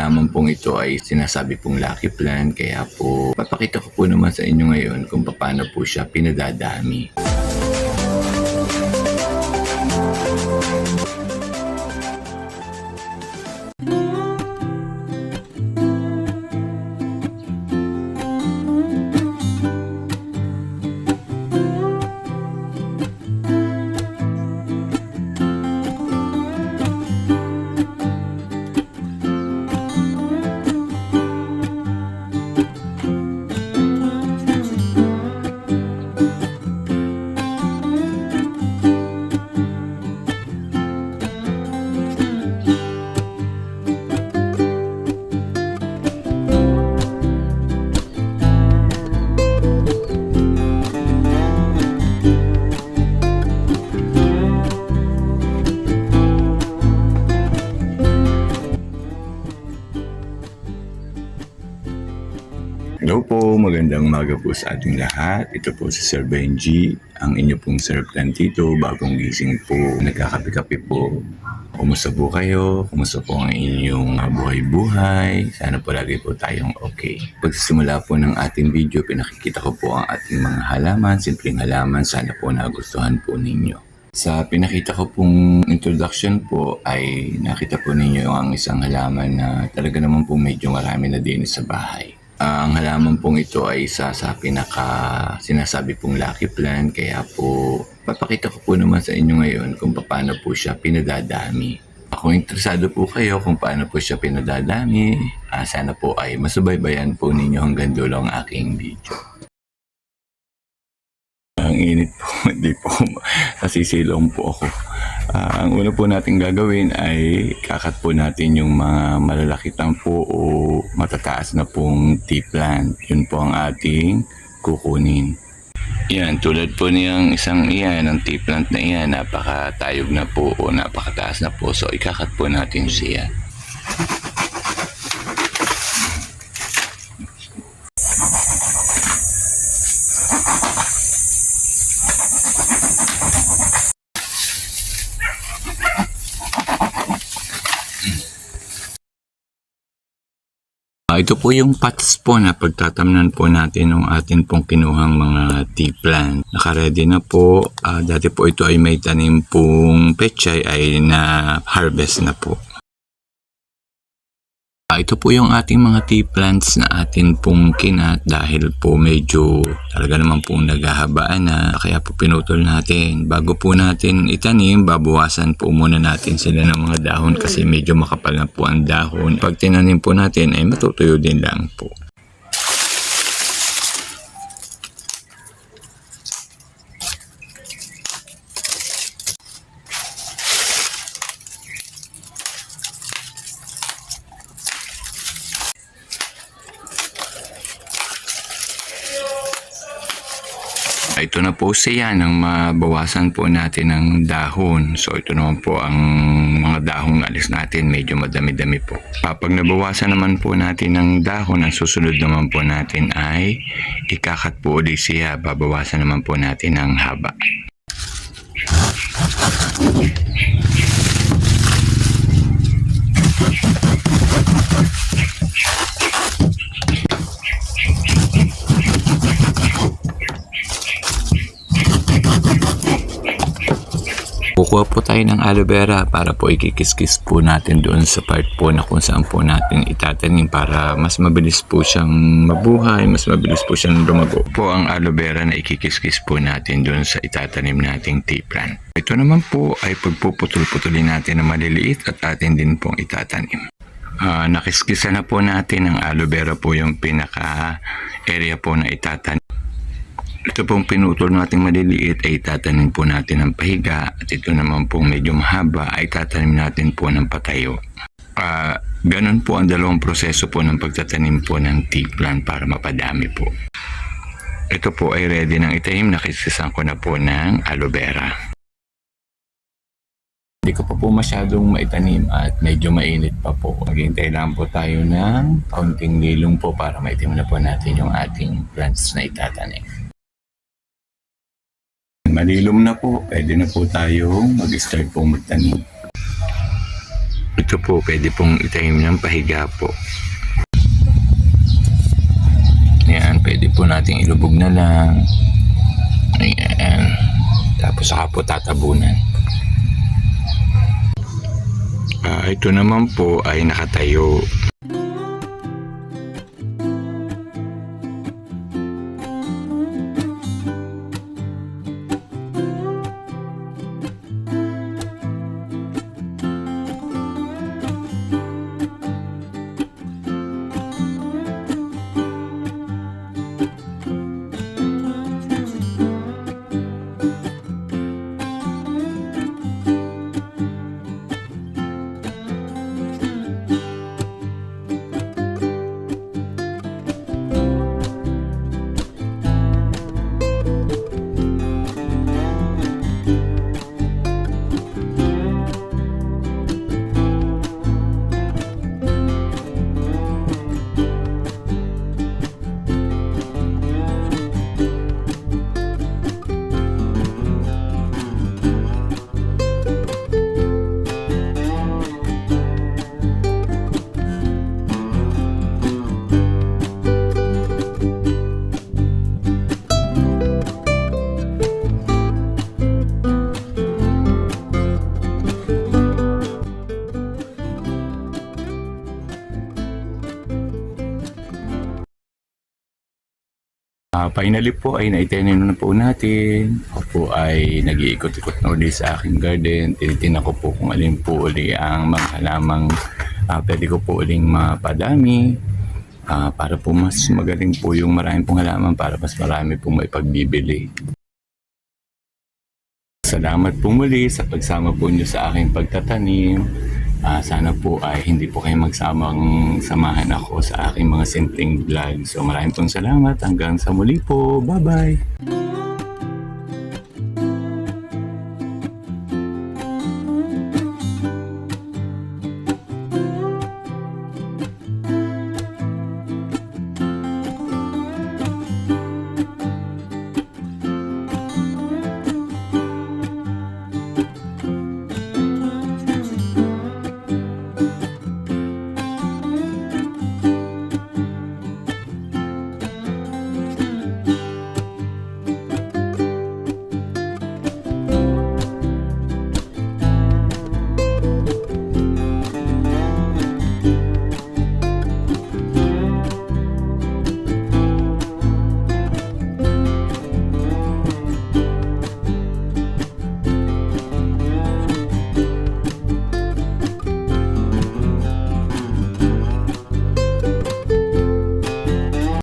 halaman pong ito ay sinasabi pong lucky plant, kaya po papakita ko po naman sa inyo ngayon kung paano po siya pinadadami. Hello po, magandang umaga po sa ating lahat. Ito po si Sir Benji, ang inyo pong Sir Plantito, bagong gising po, nagkakape-kape po. Kumusta po kayo? Kumusta po ang inyong buhay-buhay? Sana po lagi po tayong okay. Pagsisimula po ng ating video, pinakikita ko po ang ating mga halaman, simpleng halaman. Sana po nagustuhan po ninyo. Sa pinakita ko pong introduction po ay nakita po ninyo ang isang halaman na talaga naman po medyo marami na din sa bahay. Ang halaman pong ito ay isa sa sinasabi pong lucky plant, kaya po papakita ko po naman sa inyo ngayon kung paano po siya pinadadami. Kung interesado po kayo kung paano po siya pinadadami, sana po ay masubaybayan po ninyo hanggang dulo ang aking video. Ang init po, hindi po, nasisilong po ako. Ang una po natin gagawin ay kakat po natin yung mga malalaki lang po o matataas na pong tea plant. Yun po ang ating kukunin. Yan, tulad po niyang isang iyan, ang tea plant na iyan, napakatayog na po o napakataas na po. So ikakat po natin siya. Ito po yung pots po na pagtatamnan po natin ng atin pong kinuhang mga tea plant. Nakaready na po. Dati po ito ay may tanim pong pechay ay na-harvest na po. Ito po yung ating mga tea plants na atin pong kinat dahil po medyo talaga naman pong naghahabaan na, kaya po pinutol natin. Bago po natin itanim, babawasan po muna natin sila ng mga dahon kasi medyo makapal na po ang dahon. Pag tinanim po natin ay matutuyo din lang po. Ito na po siya nang mabawasan po natin ng dahon. So ito naman po ang mga dahong alis natin, medyo madami-dami po. Pag nabawasan naman po natin ng dahon, ang susunod naman po natin ay ikakat po ulit siya. Babawasan naman po natin ng haba. Kukuha po tayo ng aloe vera para po ikikis-kis po natin doon sa part po na kung saan po natin itatanim para mas mabilis po siyang mabuhay, mas mabilis po siyang lumago. Po ang aloe vera na ikikis-kis po natin doon sa itatanim nating tea plant. Ito naman po ay pagpuputol-putulin natin na maliliit at atin din pong itatanim. Nakiskisa na po natin ang aloe vera po yung pinaka-area po na itatanim. Ito pong pinutol natin maliliit ay tatanim po natin ng pahiga at ito naman pong medyo mahaba ay tatanim natin po ng patayo. Ganun po ang dalawang proseso po ng pagtatanim po ng tea plant para mapadami po. Ito po ay ready ng itanim, nakisisan ko na po ng aloe vera. Hindi ko pa po masyadong maitanim at medyo mainit pa po. Maghintay lang po tayo ng kaunting nilong po para maitanim na po natin yung ating plants na itatanim. Malilom na po, pwede na po tayong mag-start po magtanim. ito po, pwede pong itanim ng pahiga po. Ayan, pwede po nating ilubog na lang. Ayan. Tapos saka po tatabunan. Ito naman po ay nakatayo. Finally po ay naitanim na po natin. Ako po ay nag-iikot-ikot na uli sa aking garden. Tinitingnan ko po kung alin po uli ang mga halamang pwede ko po uling mapadami. Para po mas magaling po yung maraming pong halaman para mas marami pong may pagbibili. Salamat po muli sa pagsama po nyo sa aking pagtatanim. Sana po ay hindi po kayo magsamang samahan ako sa aking mga simpleng vlog. So maraming pong salamat. Hanggang sa muli po. Bye-bye!